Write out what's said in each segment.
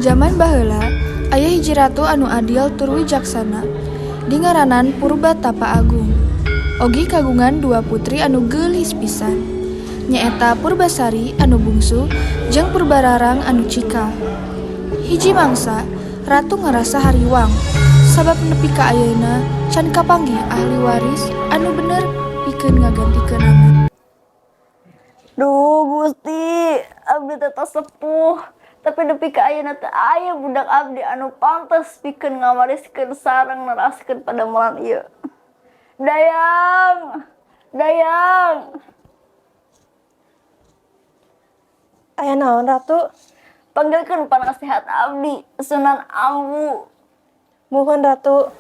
Zaman baheula aya hiji ratu anu adil tur wijaksana dingaranan Purbatapa Agung. Ogi kagungan dua putri anu geulis pisan, nyaeta Purbasari anu bungsu jeung Purbararang anu cikal. Hiji mangsa ratu ngarasa hariwang sabab nepi ka ayeuna can kapanggih ahli waris anu bener pikeun ngagantikeun anak. Duh Gusti, abdi teh tos sepuh. Tapi nepi ka ayeuna teh aya budak abdi anu pantes pikeun ngawariskeun sareng neraskeun padamelan ieu. Dayang, Dayang. Aya naon Ratu? Panggilkeun panasehat abdi, Sunan Ambu. Mohon Ratu.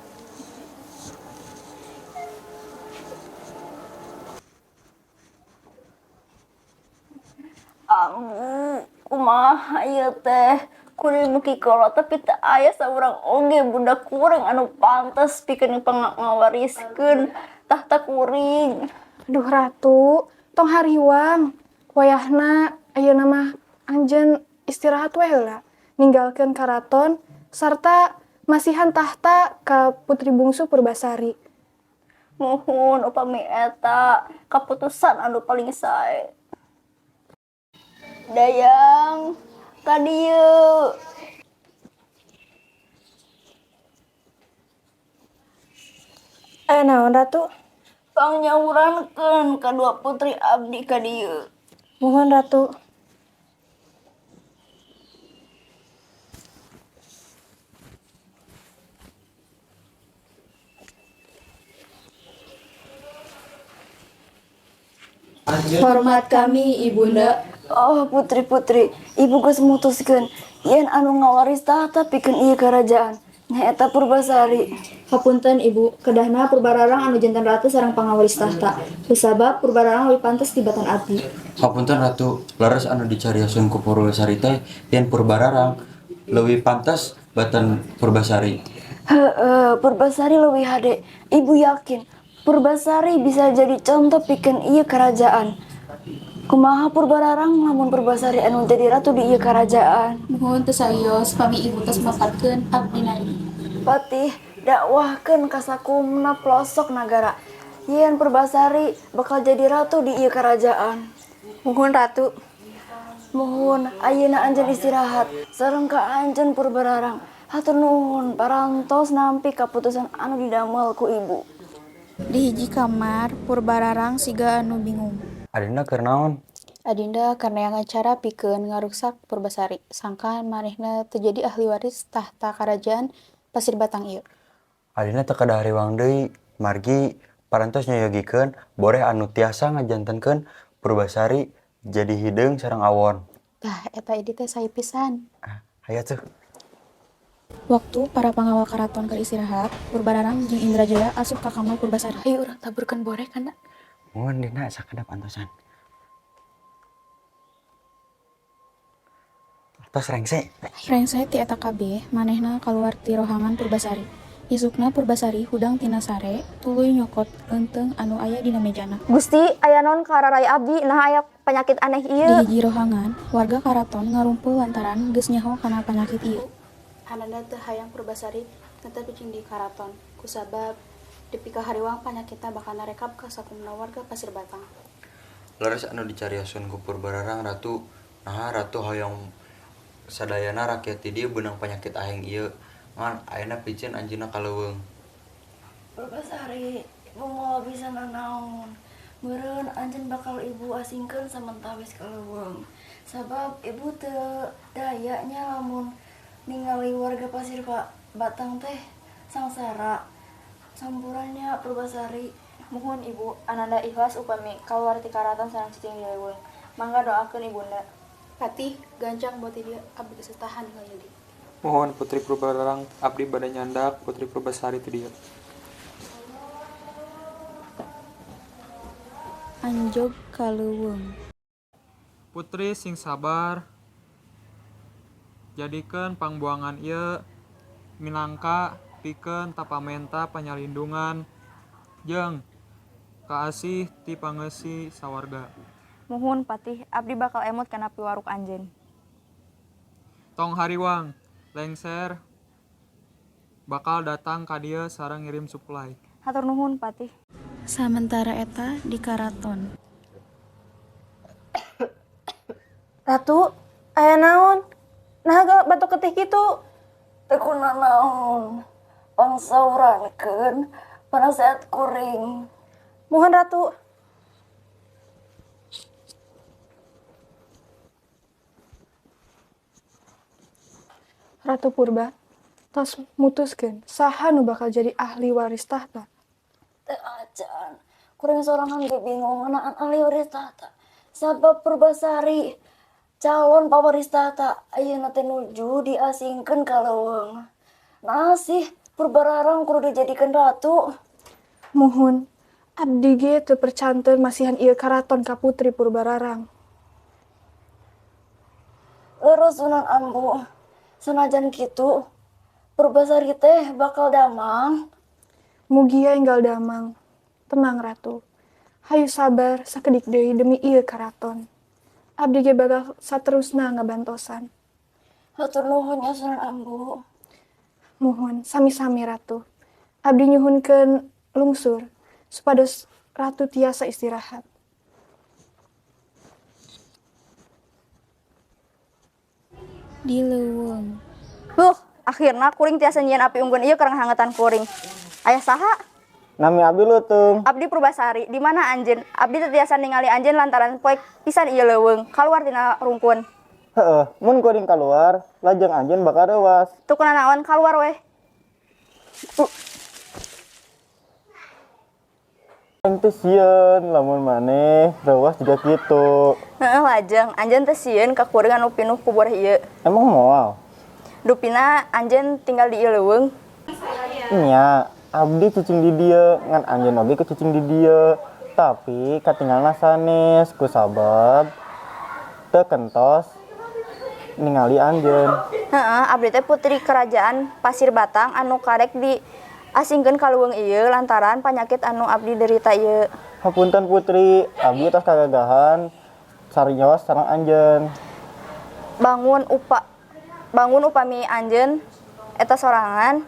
Ambu, kumaha ieu teh? Kuring muki kolot tapi teu aya saurang oge budak kuring anu pantes pikeun ngawariskeun tahta kuring. Duh Ratu, tong hariwang. Wayahna ayeuna mah anjeun istirahat we heula. Ninggalkeun karaton sarta masihan tahta ka putri bungsu Purbasari. Muhun upami eta kaputusan anu paling sae. Dayang, ka dieu. Aya naon Ratu? Pangyaurankeun kadua putri abdi ka dieu. Mohon Ratu. Hormat kami Ibunda. Oh putri-putri, ibu geus mutuskeun yen anu ngawaris tahta pikeun ieu kerajaan nyaeta Purbasari. Hapunten Ibu, kedahna Purbararang anu janten ratu sareng pangawaris tahta. Kusabab Purbararang leuwih pantes tibatan abdi. Hapunten Ratu, laras anu dicarioskeun ku Purbasari teh yen Purbararang leuwih pantes batan Purbasari. Purbasari leuwih hade. Ibu yakin Purbasari bisa jadi contoh pikeun ieu kerajaan. Kumaha Purbararang lamun Purbasari anu jadi ratu di ieu kerajaan. Nuhun teu sarios pami Ibu tos mapatkeun abdina ieu. Patih dakwahkeun ka sakumna pelosok nagara yen Purbasari bakal jadi ratu di ieu kerajaan. Mohon Ratu. Mohon ayeuna anjeun istirahat sareng ka anjeun Purbararang. Hatur nuhun parantos nampi kaputusan anu didamel ku ibu. Di hiji kamar Purbararang siga anu bingung. Adina keur naon? Adinda karena yang acara pikeun ngaruksak Purbasari. Sangkan manehna teu jadi ahli waris tahta kerajaan Pasir Batang ieu. Adina teu kada hariwang deui, margi parantos nyayogikeun boreh anu tiasa ngajantenkeun Purbasari jadi hideung sareng awon. Tah eta ide teh sae pisan. Aya tuh. Waktu para pengawal karaton keur istirahat, Purbararang jeung Indrajaya asup ka kamar Purbasari. Hayu urang taburkeun boreh kana. Mohon dina sakadap antosan. Tos rengse. Rengse ti eta kabeh, manehna kaluar ti rohangan Purbasari. Isukna Purbasari hudang tina sare, tuluy nyokot eunteng anu aya dina mejana. Gusti, aya naon ka raraya abdi nah aya penyakit aneh Di ieu? hiji rohangan, warga karaton ngarumpul lantaran geus nyaho kana panyakit ieu. Ananda teu hayang Purbasari netep cing di karaton, kusabab depi ka hariwang panyakitna bakal narekap ka sakumna warga Pasir Batang. Laras anu dicarioskeun ku Purbararang Ratu, nah Ratu hoyong sadayana rakyat di dieu beunang panyakit aheng ieu. Ngan ayeuna picen anjeunna kaleuweung. Purbasari, ibu mau bisa nanaon. Meureun anjeun bakal ibu asingkeun samentawis kaleuweung. Sabab ibu teu dayanya lamun ningali warga Pasir Batang teh sangsara. Sampurannya Purbasari. Mohon ibu, ananda ikhlas upami kaluar ti karaton sareng cicing dileuweung. Mangga doakeun ibunda. Patih, gancang buat dia abdi kesetahan kaya di. Mohon Putri Purbararang abdi bade nyandak Putri Purbasari ti dieu. Anjog kaleuweung. Putri sing sabar. Jadikeun pangbuangan ieu minangka pikeun tapamenta panyalindungan jeung kaasih ti pangeusih sawarga. Muhun Patih, abdi bakal emot kana piwaruk anjeun. Tong hariwang lengser bakal datang ka dieu sareng ngirim suplai. Hatur nuhun Patih. Samentara eta di karaton. Ratu, aya naon? Nah batuk ketih kitu. Tekuna naon. Pangsaurankeun penasehat kuring. Mohon Ratu. Ratu Purba, tos mutuskeun saha nu bakal jadi ahli waris tahta. Teh acan. Kuring sorangan ge bingung ngeunaan ahli waris tahta. Sabab Purbasari calon pawaris tahta ayeuna teh nuju diasingkeun ka leuweung. Nah sih Purbararang kudu dijadikeun ratu. Muhun, abdi ge teu percanten masihan ieu karaton ka Putri Purbararang. Leres Sunan Ambu. Sanajan kitu, Purbasari teh bakal damang. Mugia enggal damang. Tenang Ratu. Hayu sabar sakedik deui demi ieu karaton. Abdi ge bakal saterusna ngabantosan. Hatur nuhun ya Sunan Ambu. Muhun sami-sami Ratu. Abdi nyuhunkeun lungsur supados Ratu tiasa istirahat. Di leuweung. Akhirna kuring tiasa nyieun api unggun ieu kereng hangetan kuring. Aya saha? Nami abdi Lutung. Abdi Purbasari, di mana anjeun? Abdi teu tiasa ningali anjeun lantaran poek pisan ieu leuweung, kaluar tina rungkun. Heeh, mun kuring keluar, lajeng anjeun bakal rewas. Teu kunaon kaluar weh. Yang teh sieun lamun maneh rewas juga kitu. Heeh lajeng, anjeun teh sieun ka kuring anu pinuh kubur ieu. Emang moal? Dupina anjeun tinggal di ieu leuweung. Nya, abdi cicing di dieu, ngan anjeun oge ke cicing di dieu. Tapi katinggalna sanes kusabab teu kentos ningali anjeun. Heeh, abdi teh putri kerajaan Pasir Batang anu karek diasingkeun ka leuweung ieu lantaran panyakit anu abdi derita ieu. Hapunten Putri, abdi tos kagagahan sarinyawas sareng anjeun. Bangun upami anjeun eta sorangan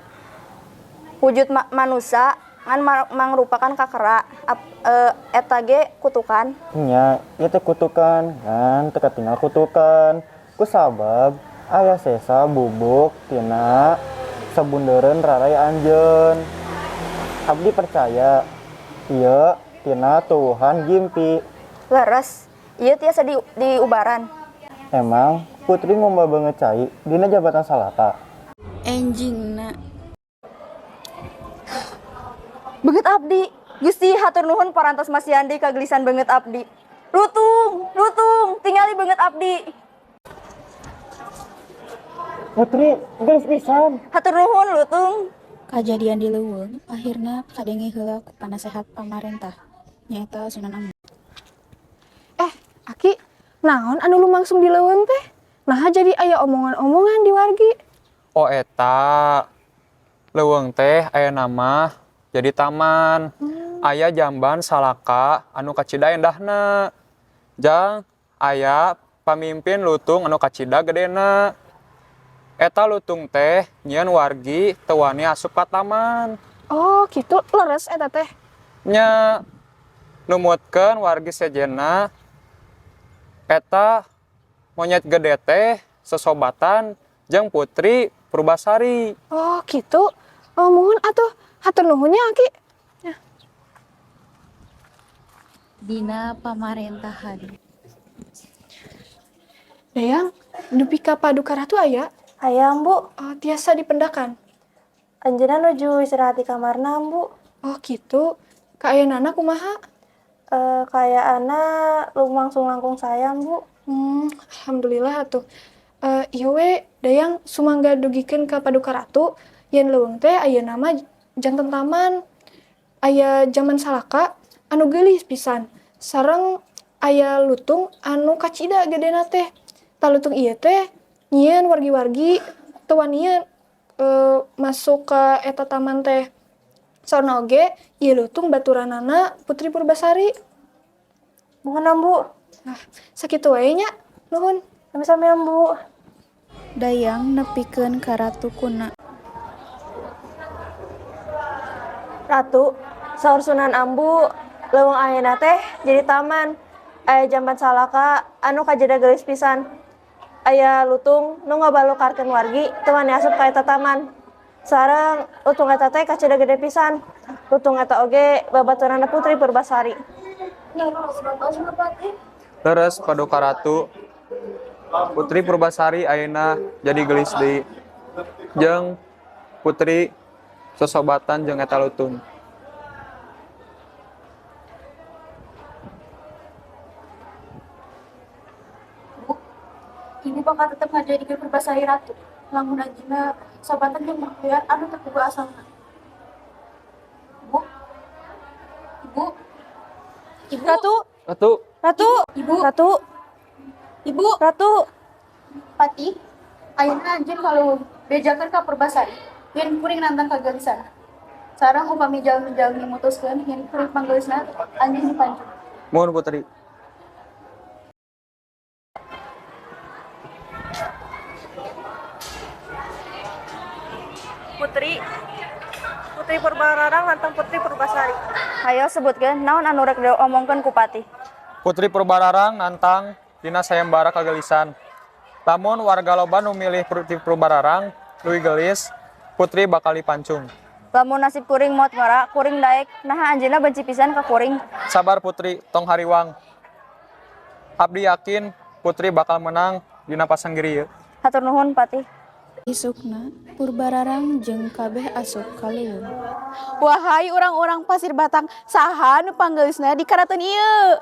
wujud manusia ngan mangrupakan kakera eta ge kutukan. Nya, ieu teh kutukan, ngan teu katinggal kutukan. Kusabab aya sesa bubuk tina sabundeureun rarai anjeun. Abdi percaya ieu tina Tuhan gimpi. Leres, ieu tiasa diubaran. Emang Putri ngomba banget cai dina jabatan salata. Enjingna. Beget abdi, Gusti hatur nuhun parantos Mas Yandi kagelisan banget abdi. Lutung, tingali banget abdi. Putri, geus pisan. Hatur nuhun Lutung. Kajadian di leuweung akhirna kadenge heula ku panasehat pamarentah nyaeta Sunan Ambu. Aki, naon anu lumangsung di leuweung teh? Nah jadi aya omongan-omongan di wargi. Oh eta leuweung teh aya nama jadi taman. Aya jamban salaka anu kacida endahna. Jang aya pamimpin lutung anu kacida gedena. Eta lutung teh nyieun wargi teu wani asup ka taman. Oh gitu, leres eta teh. Nya numutkeun wargi sejenna eta monyet gede teh sesobatan jeung Putri Purbasari. Oh gitu. Oh mohon atuh hatur nuhunnya Aki. Dina pamarentahan. Dayang, dupi ka Paduka Ratu aya? Hayang Bu, Tiasa dipendakan. anjeunna nuju istirahat di kamarna Bu. Oh gitu. Kak ayeunana kumaha? Kayak anak langsung langkung sayang Bu. Alhamdulillah atuh. Ieu we dayang sumangga dugikeun ka Paduka Ratu yen leuweung teh ayeuna mah janten taman. Aya zaman salaka anu geulis pisan. Sareng aya lutung anu kacida gedena teh. Talutung ieu teh nyieun wargi-wargi teu wanian masuk ka eta taman teh. Saurna oge ieu lutung baturanana Putri Purbasari. Mohon Bu. Nah, sakitu wae nya. Nuhun. Sami-sami Bu. Dayang nepikeun ka ratu kuna. Ratu, saur Sunan Ambu leuweung ayeuna teh jadi taman. Aya jamban salaka anu kajeda geulis pisan. Aya lutung nu ngabalokarkeun wargi teu wani asup ka eta taman. Sareng lutung eta teh kacida gede pisan. Lutung eta oge babaturanna Putri Purbasari. Leres Paduka Ratu, Putri Purbasari ayeuna jadi geulis deui. Jeung Putri sosobatan jeung eta lutung. Ini bakal tetep ngajadikeun Purbasari ratu. Lamun anjeunna sobatan jeung maklian anu teu boga asalna. Ibu. Ibu. Ibu. Ratu, Ratu, Ratu, Ibu. Ratu, Ibu. Ratu. Pati. Ayeuna anjeun kalau bejakeun ka Purbasari, yen kuring nantang kageulisan. Sareng upami jalmi-jalmi mutuskeun yen kuring panggeulisna anjeun dipanjung. mohon Putri. Putri Purbararang nantang Putri Purbasari. Hayo sebutkeun naon anu rek diomongkeun ku Pati. Putri Purbararang nantang dina sayembara kagelisan. Lamun warga loba nu milih Putri Purbararang leuwih gelis, Putri bakal dipancung. Lamun nasib kuring maot ngora, kuring daek, nah anjeunna benci pisan ka kuring. Sabar Putri, tong hariwang. Abdi yakin Putri bakal menang dina pasanggiri ieu. Hatur nuhun Pati. Isukna Purbararang jeung kabeh asup ka leuweung. Wahai urang-urang Pasir Batang, saha nu panggeulisna di karaton ieu?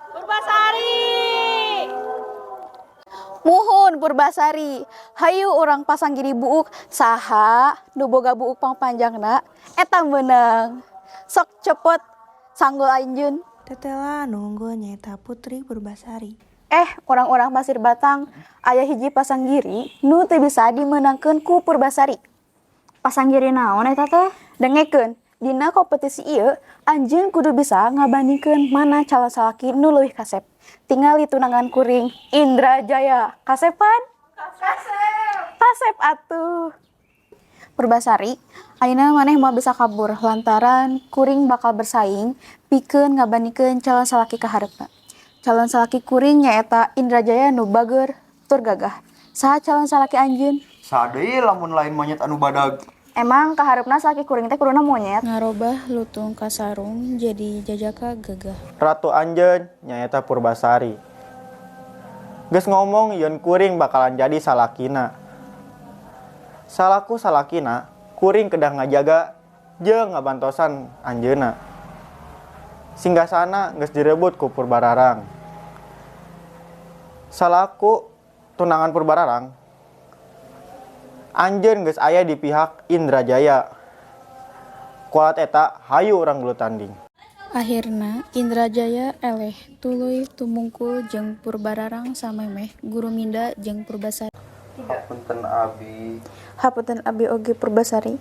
Muhun Purbasari, hayu urang pasanggiri buuk, saha nu boga buuk pangpanjangna eta meunang. Sok cepet sanggul anjeun. Tetela nunggu nyata Putri Purbasari. Orang-orang Pasir Batang, aya hiji pasanggiri nu teu bisa dimenangkeun ku Purbasari. Pasanggiri naon eta teh? Dengekeun, dina kompetisi ieu anjeun kudu bisa ngabandingkeun mana calon salaki nu leuwih kasep. Tinggal tunangan kuring Indrajaya. Kasepan? Kasep atuh. Purbasari, ayeuna maneh moal bisa kabur lantaran kuring bakal bersaing pikeun ngabandingkeun calon salaki ka hareupna. Calon salaki kuring nyaeta Indrajaya nu bager tur gagah. Saha calon salaki anjeun? Sadeui lamun lain monyet anu badag. Emang ka hareupna salaki kuring teh kuduna monyet? Ngarobah lutung ka sarung jadi jajaka gagah. Ratu anjeun nyaeta Purbasari. Geus ngomong yeun kuring bakalan jadi salakina. Salaku salakina, kuring kedah ngajaga jeung ngabantosan anjeunna. Singgasana geus direbut ku Purbararang. Salaku tunangan Purbararang, anjeun geus aya di pihak Indrajaya. Kualat eta hayu urang gelu tanding. Akhirna Indrajaya eleh tuluy tumungkul jeung Purbararang samemeh Guru Minda jeung Purbasari. Hapunten Abi. Hapunten Abi oge Purbasari.